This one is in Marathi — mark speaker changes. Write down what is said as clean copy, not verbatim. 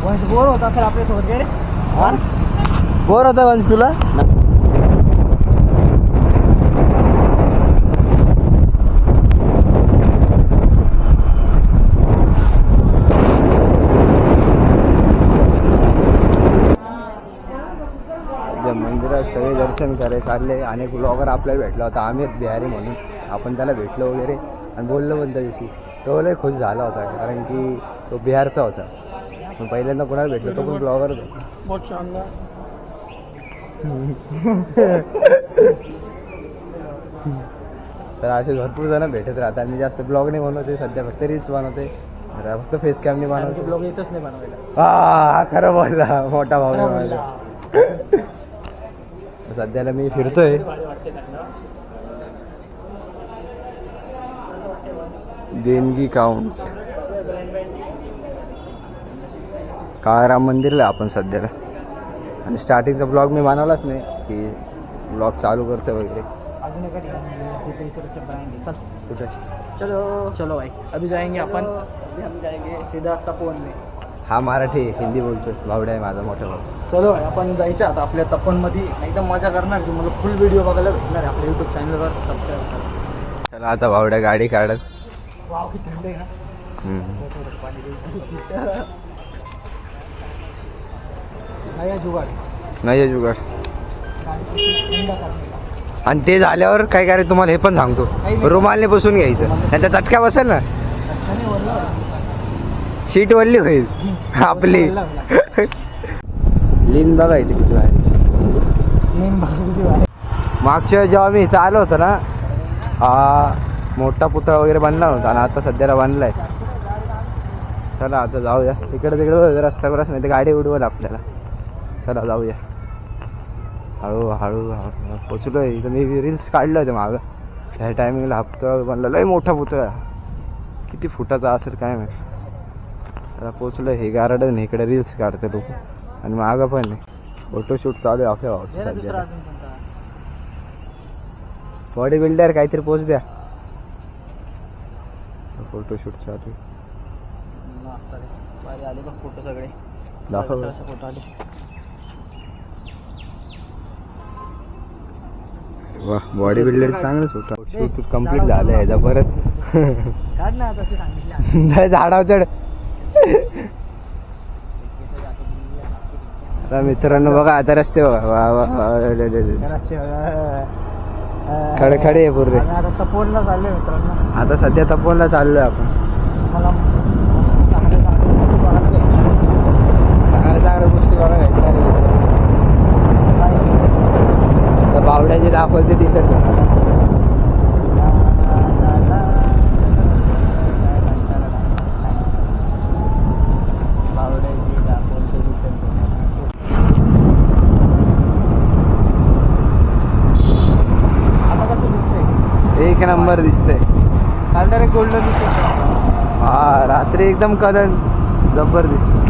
Speaker 1: वंश बोर होता असेल आपल्यासोबत गेले.
Speaker 2: बोर होता वंश तुला? मंदिरात सगळे दर्शन करायला चालले. आणि ब्लॉगर आपल्याला भेटला होता अमित बिहारी म्हणून. आपण त्याला भेटलो वगैरे आणि बोललो पण त्याच्याशी. तो लय खुश झाला होता कारण की तो बिहारचा होता. पण पहिल्यांदा कोणाला भेटलो तो पण ब्लॉगर होता.
Speaker 1: बहुत शानदार.
Speaker 2: तर असे भरपूर जण भेटत राहतात. मी जास्त ब्लॉग नाही बनवते सध्या, फक्त रील्स बनवते. फक्त फेस कॅम नाही बनवते.
Speaker 1: ब्लॉग येतच नाही बनवायला.
Speaker 2: हा खरं बोलला मोठा भाऊ आहे माझा. सध्याला मी फिरतोय. देणगी काउंट काळाराम मंदिरला आपण सध्याला. आणि स्टार्टिंगचा ब्लॉग मी बनवलाच नाही की ब्लॉग चालू करतो वगैरे.
Speaker 1: अजून एका चल
Speaker 2: कुठे?
Speaker 1: चलो चलो भाई अभी जाएंगे अपन. हम जाएंगे सीधा तपोवन में.
Speaker 2: हा मराठी हिंदी बोलतो. भावडा आहे माझा मोठा भाऊ.
Speaker 1: चलो भाई आपण जायचं आता आपल्या तपोवनमध्ये. एकदम मजा करणार. तुम्हाला फुल व्हिडिओ बघायला भेटणार आहे आपल्या यूट्यूब चॅनलवर. सबस्क्राईब करा.
Speaker 2: चला आता भावड्या गाडी काढत.
Speaker 1: वाव किती थंड आहे ना. नया जुगाड.
Speaker 2: नाही जुगाड.
Speaker 1: थंड करणे.
Speaker 2: आणि ते झाल्यावर काय करायचं तुम्हाला हे पण सांगतो. रुमालने बसून घ्यायचं. त्यांचा चटका बसेल ना शीट वल्ली होईल आपली. लिन बघा इथे किती आहे. मागच्या जेव्हा मी इथं आलो होतो ना हा मोठा पुतळा वगैरे बनला होता आणि आता सध्याला बनलाय. चला आता जाऊया. इकडे तिकडे रस्त्यावर नाही तर गाडी उडवल आपल्याला. चला जाऊया. हळू हळू पोचलोय इथं. मी रील्स काढलं होते मागं. ह्या टायमिंगला हा पुतळा बनला. लय मोठा पुतळा. किती फुटाचा असेल काय माहिती. आता पोचलो हे गार्डन. इकडे रील्स काढते लोक आणि मागं पण फोटोशूट चालू आहे आपल्या भावाचं सध्या. बॉडी बिल्डर काहीतरी पोच द्या. फोटोशूट चालू
Speaker 1: आले बघ फोटो सगळे.
Speaker 2: दाखव.
Speaker 1: फोटो आले.
Speaker 2: वा बॉडी बिल्डर चांगलंच होता. शूट कम्प्लीट झालं याचा परत.
Speaker 1: काढ ना तसे सांगितलं.
Speaker 2: झाडावर चढ. आता मित्रांनो बघा आता रस्ते खडखडे आहे पूर्ण.
Speaker 1: आता तपोवनला चाललोय मित्रांनो.
Speaker 2: आता सध्या तपोवनला चाललोय आपण.
Speaker 1: मला
Speaker 2: चांगल्या गोष्टी बघा भेटणार. बावड्याचे दाखवते दिसत. एक नंबर दिसते.
Speaker 1: कलर गोल्डन दिसते.
Speaker 2: हा रात्री एकदम कलर जबर दिसते.